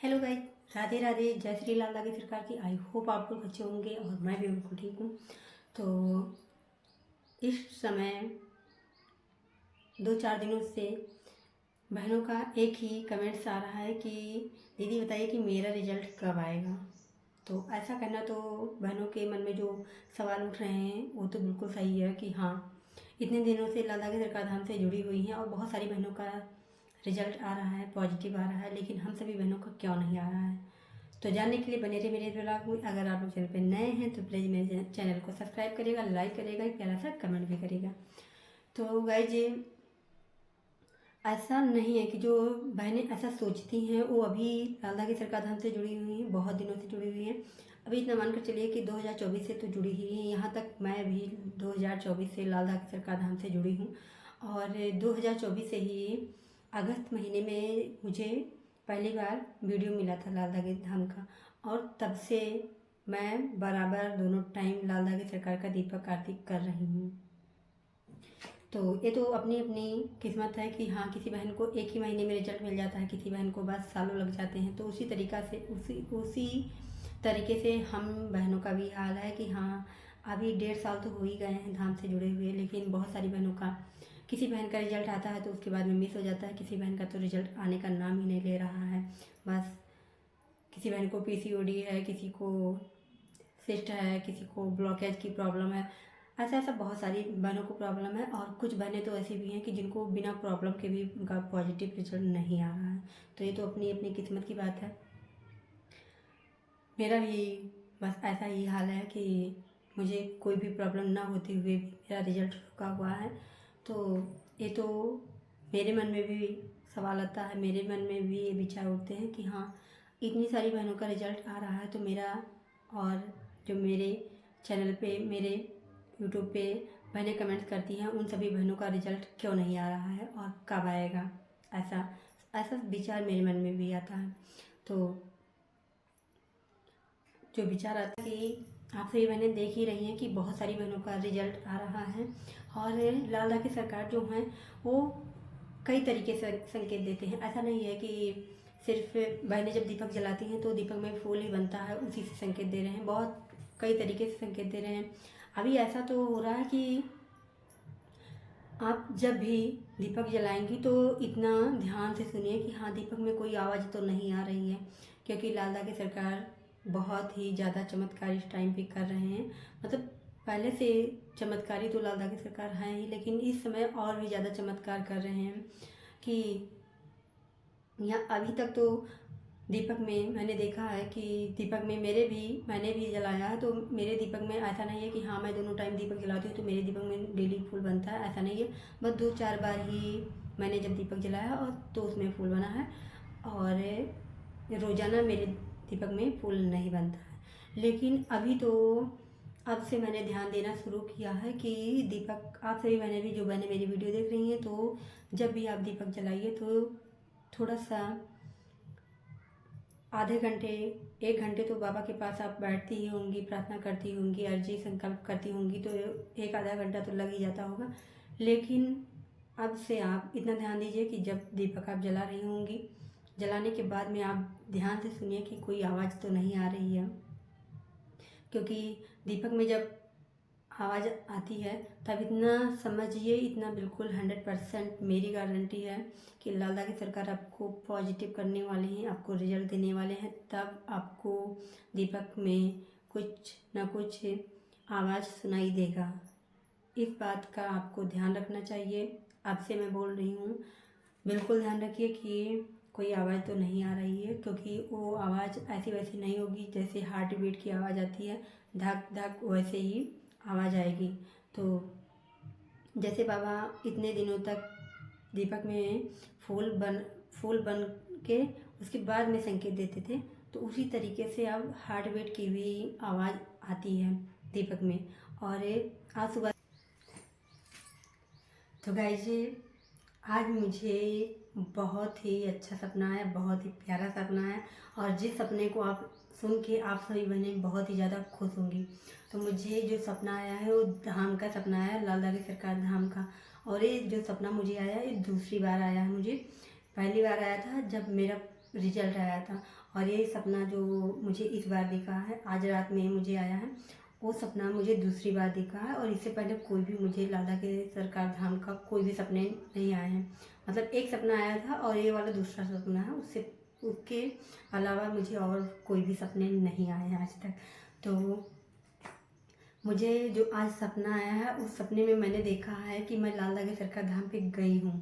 Hello guys, Radhe Radhe. जय श्री लाल की सरकार की। आई होप आप लोग अच्छे होंगे और मैं भी बिल्कुल ठीक हूँ। तो इस समय 2-4 दिनों से बहनों का एक ही कमेंट्स आ रहा है कि दीदी बताइए कि मेरा रिजल्ट कब आएगा। तो ऐसा करना तो बहनों के मन में जो सवाल उठ रहे हैं वो तो बिल्कुल सही है कि हाँ, इतने दिनों से लाला की सरकार धाम से जुड़ी हुई हैं और बहुत सारी बहनों का रिजल्ट आ रहा है, पॉजिटिव आ रहा है, लेकिन हम सभी बहनों का क्यों नहीं आ रहा है। तो जानने के लिए बने रहे मेरे ब्लॉग में। अगर आप लोग चैनल पर नए हैं तो प्लीज़ मेरे चैनल को सब्सक्राइब करेगा, लाइक करेगा, एक प्यारा सा कमेंट भी करेगा। तो गाइज, ऐसा नहीं है कि जो बहनें ऐसा सोचती हैं वो अभी लाला की सरकार धाम से जुड़ी हुई हैं, बहुत दिनों से जुड़ी हुई हैं। अभी इतना मानकर चलिए कि 2024 से तो जुड़ी ही हैं। यहाँ तक मैं भी 2024 से लाला की सरकार धाम से जुड़ी हूँ और 2024 से ही अगस्त महीने में मुझे पहली बार वीडियो मिला था लाला के धाम का, और तब से मैं बराबर दोनों टाइम लाला की सरकार का दीपक आरती कर रही हूँ। तो ये तो अपनी अपनी किस्मत है कि हाँ, किसी बहन को एक ही महीने में रिजल्ट मिल जाता है, किसी बहन को बस सालों लग जाते हैं। तो उसी उसी तरीके से हम बहनों का भी हाल है कि हाँ, अभी 1.5 साल तो हो ही गए हैं धाम से जुड़े हुए, लेकिन बहुत सारी बहनों का, किसी बहन का रिजल्ट आता है तो उसके बाद में मिस हो जाता है, किसी बहन का तो रिजल्ट आने का नाम ही नहीं ले रहा है। बस किसी बहन को पीसीओडी है, किसी को सिस्ट है, किसी को ब्लॉकेज की प्रॉब्लम है। ऐसा ऐसा बहुत सारी बहनों को प्रॉब्लम है और कुछ बहनें तो ऐसी भी हैं कि जिनको बिना प्रॉब्लम के भी उनका पॉजिटिव रिजल्ट नहीं आ रहा है। तो ये तो अपनी अपनी किस्मत की बात है। मेरा भी बस ऐसा ही हाल है कि मुझे कोई भी प्रॉब्लम ना होते हुए भी मेरा रिजल्ट रुका हुआ है। तो ये तो मेरे मन में भी सवाल आता है, मेरे मन में भी ये विचार उठते हैं कि हाँ, इतनी सारी बहनों का रिजल्ट आ रहा है तो मेरा, और जो मेरे चैनल पे, मेरे यूट्यूब पे बहनें कमेंट्स करती हैं, उन सभी बहनों का रिजल्ट क्यों नहीं आ रहा है और कब आएगा। ऐसा ऐसा विचार मेरे मन में भी आता है। तो जो विचार आता है कि आप सभी बहनें देख ही रही हैं कि बहुत सारी बहनों का रिजल्ट आ रहा है और लाला की सरकार जो है वो कई तरीके से संकेत देते हैं। ऐसा नहीं है कि सिर्फ बहनें जब दीपक जलाती हैं तो दीपक में फूल ही बनता है, उसी से संकेत दे रहे हैं। बहुत कई तरीके से संकेत दे रहे हैं। अभी ऐसा तो हो रहा है कि आप जब भी दीपक जलाएंगी तो इतना ध्यान से सुनिए कि हाँ, दीपक में कोई आवाज़ तो नहीं आ रही है, क्योंकि लाला की सरकार बहुत ही ज़्यादा चमत्कार इस टाइम पे कर रहे हैं। मतलब पहले से चमत्कारी तो लाला की सरकार है ही, लेकिन इस समय और भी ज़्यादा चमत्कार कर रहे हैं कि यहाँ अभी तक तो दीपक में मैंने देखा है कि दीपक में मैंने भी जलाया है। तो मेरे दीपक में ऐसा नहीं है कि हाँ, मैं दोनों टाइम दीपक जलाती हूँ तो मेरे दीपक में डेली फूल बनता है, ऐसा नहीं है। बस 2-4 बार ही मैंने जब दीपक जलाया और तो उसमें फूल बना है, और रोज़ाना मेरे दीपक में फूल नहीं बनता है। लेकिन अभी तो अब से मैंने ध्यान देना शुरू किया है कि दीपक, आप सभी बहनें भी, जो बहनें मेरी वीडियो देख रही हैं, तो जब भी आप दीपक जलाइए तो थोड़ा सा आधे घंटे 1 घंटे तो बाबा के पास आप बैठती ही होंगी, प्रार्थना करती होंगी, अर्जी संकल्प करती होंगी, तो 1 आधा घंटा तो लग ही जाता होगा। लेकिन अब से आप इतना ध्यान दीजिए कि जब दीपक आप जला रही होंगी, जलाने के बाद में आप ध्यान से सुनिए कि कोई आवाज़ तो नहीं आ रही है, क्योंकि दीपक में जब आवाज़ आती है तब इतना समझिए, इतना बिल्कुल 100% मेरी गारंटी है कि लाला की सरकार आपको पॉजिटिव करने वाले हैं, आपको रिजल्ट देने वाले हैं। तब आपको दीपक में कुछ ना कुछ आवाज़ सुनाई देगा। इस बात का आपको ध्यान रखना चाहिए। आपसे मैं बोल रही हूँ, बिल्कुल ध्यान रखिए कि कोई आवाज़ तो नहीं आ रही है, क्योंकि वो आवाज़ ऐसी वैसी नहीं होगी। जैसे हार्ट बीट की आवाज़ आती है धक धक, वैसे ही आवाज़ आएगी। तो जैसे बाबा इतने दिनों तक दीपक में फूल बन के उसके बाद में संकेत देते थे, तो उसी तरीके से अब हार्ट बीट की भी आवाज़ आती है दीपक में। और आज सुबह तो गाइस, आज मुझे बहुत ही अच्छा सपना आया, बहुत ही प्यारा सपना है, और जिस सपने को आप सुन के आप सभी बहनें बहुत ही ज़्यादा खुश होंगी। तो मुझे जो सपना आया है वो धाम का सपना आया है, लाला की सरकार धाम का। और ये जो सपना मुझे आया है ये दूसरी बार आया है मुझे। पहली बार आया था जब मेरा रिजल्ट आया था। और ये सपना जो मुझे इस बार दिखा है, आज रात में मुझे आया है, वो सपना मुझे दूसरी बार दिखा है। और इससे पहले कोई भी मुझे लाला के सरकार धाम का कोई भी सपने नहीं आए हैं। मतलब एक सपना आया था और ये वाला दूसरा सपना है, उससे उसके अलावा मुझे और कोई भी सपने नहीं आए हैं आज तक। तो मुझे जो आज सपना आया है, उस सपने में मैंने देखा है कि मैं लाला के सरकार धाम पे गई हूँ।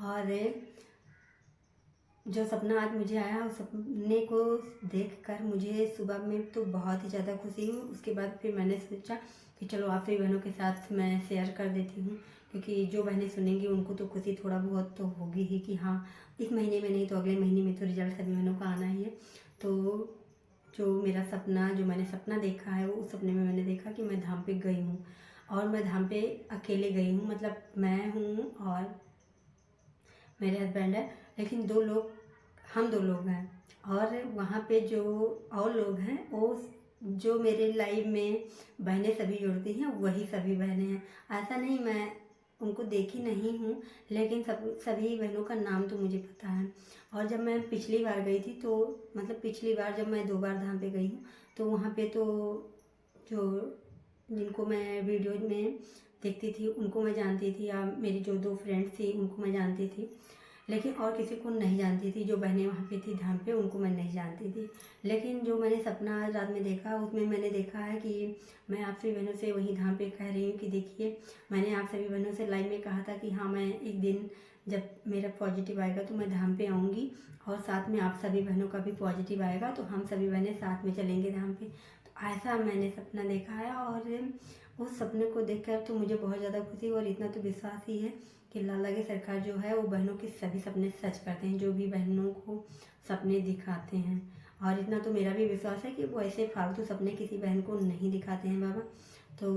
और जो सपना आज मुझे आया, उस सपने को देखकर मुझे सुबह में तो बहुत ही ज़्यादा खुशी हुई। उसके बाद फिर मैंने सोचा कि चलो आप सभी बहनों के साथ मैं शेयर कर देती हूँ, क्योंकि जो बहनें सुनेंगी उनको तो खुशी थोड़ा बहुत तो होगी ही कि हाँ, इस महीने में नहीं तो अगले महीने में तो रिजल्ट सभी बहनों का आना ही है। तो जो मेरा सपना, जो मैंने सपना देखा है, वो उस सपने में मैंने देखा कि मैं धाम पे गई हूँ। और मैं धाम पे अकेले गई हूँ, मतलब मैं हूँ और मेरे हस्बैंड है, लेकिन हम दो लोग हैं। और वहाँ पे जो और लोग हैं, वो जो मेरे लाइफ में बहनें सभी जुड़ती हैं, वही सभी बहनें हैं। ऐसा नहीं मैं उनको देखी नहीं हूँ, लेकिन सभी बहनों का नाम तो मुझे पता है। और जब मैं पिछली बार गई थी, तो मतलब पिछली बार जब मैं 2 बार धाम पे गई हूँ, तो वहाँ पे तो जो जिनको मैं वीडियो में देखती थी उनको मैं जानती थी, या मेरी जो 2 फ्रेंड्स थी उनको मैं जानती थी, लेकिन और किसी को नहीं जानती थी। जो बहनें वहाँ पे थी धाम पे, उनको मैं नहीं जानती थी। लेकिन जो मैंने सपना आज रात में देखा, उसमें मैंने देखा है कि मैं आप सभी बहनों से वही धाम पे कह रही हूँ कि देखिए, मैंने आप सभी बहनों से लाइव में कहा था कि हाँ, मैं एक दिन जब मेरा पॉजिटिव आएगा तो मैं धाम पे आऊँगी, और साथ में आप सभी बहनों का भी पॉजिटिव आएगा तो हम सभी बहनें साथ में चलेंगे धाम पे। तो ऐसा मैंने सपना देखा है। और उस सपने को देखकर तो मुझे बहुत ज़्यादा खुशी, और इतना तो विश्वास ही है कि लाला की सरकार जो है, वो बहनों के सभी सपने सच करते हैं, जो भी बहनों को सपने दिखाते हैं। और इतना तो मेरा भी विश्वास है कि वो ऐसे फालतू सपने किसी बहन को नहीं दिखाते हैं बाबा। तो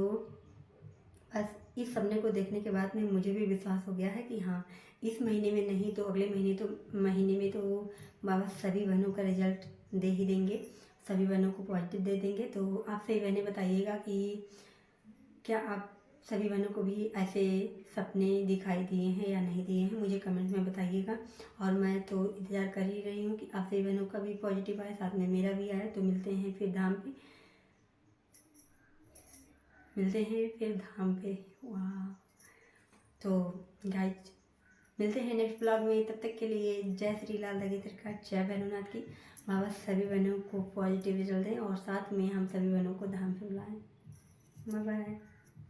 बस इस सपने को देखने के बाद में मुझे भी विश्वास हो गया है कि हाँ, इस महीने में नहीं तो अगले महीने में तो बाबा सभी बहनों का रिजल्ट दे ही देंगे, सभी बहनों को पॉजिटिव दे देंगे। तो आप सभी बहनें बताइएगा कि क्या आप सभी बहनों को भी ऐसे सपने दिखाई दिए हैं या नहीं दिए हैं, मुझे कमेंट में बताइएगा। और मैं तो इंतज़ार कर ही रही हूँ कि आप सभी बहनों का भी पॉजिटिव आए, साथ में मेरा भी आए। तो मिलते हैं फिर धाम पे, वाह। तो गाइज, मिलते हैं नेक्स्ट ब्लॉग में। तब तक के लिए जय श्री लाल दगेतर का, जय भैरवनाथ की। बाबा सभी बहनों को पॉजिटिव रिजल्ट दें और साथ में हम सभी बहनों को धाम पे बुलाएं। Bye bye.